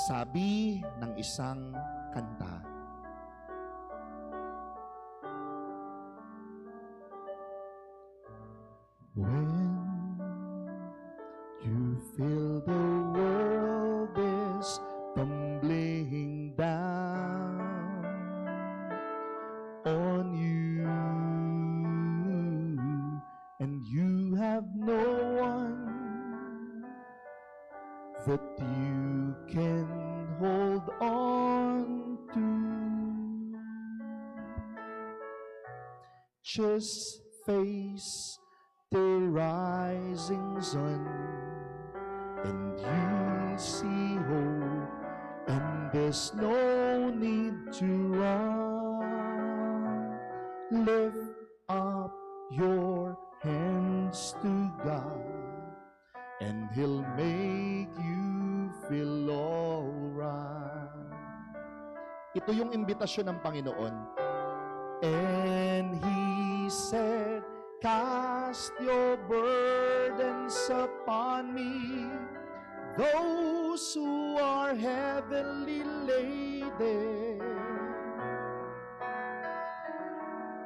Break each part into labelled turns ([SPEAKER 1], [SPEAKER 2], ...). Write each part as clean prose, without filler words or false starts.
[SPEAKER 1] Sabi ng isang kanta, when you feel the world is tumbling down on you and you have no one that you can hold on to, just face the rising sun and you'll see hope, and there's no need to run. Lift up your hands to God and He'll make you feel alright. Ito yung imbitasyon ng Panginoon. And He said, cast your burdens upon me, those who are heavily laden.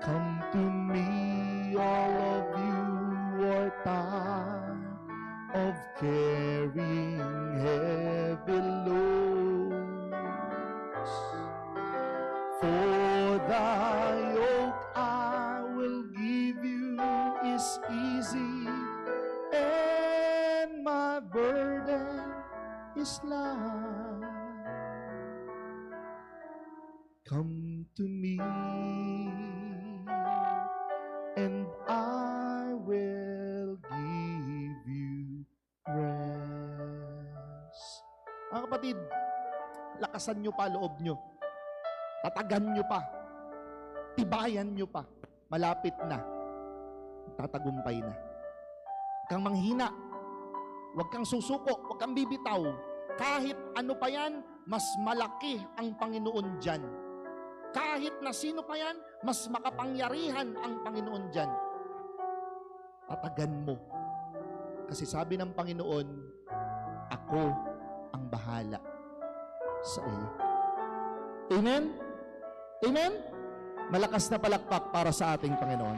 [SPEAKER 1] Come to me, all of you who are tired of carrying heavy loads. For the yoke I will give you is easy, and my burden is light. Come to me, and I will give you rest. Mga kapatid, lakasan nyo pa loob nyo. Tatagan nyo pa. Tibayan nyo pa. Malapit na. Tatagumpay na. Huwag kang manghina. Huwag kang susuko. Huwag kang bibitaw. Kahit ano pa yan, mas malaki ang Panginoon dyan. Kahit na sino pa yan, mas makapangyarihan ang Panginoon dyan. Tatagan mo. Kasi sabi ng Panginoon, ako ang bahala sa iyo. Amen? Amen? Malakas na palakpak para sa ating Panginoon.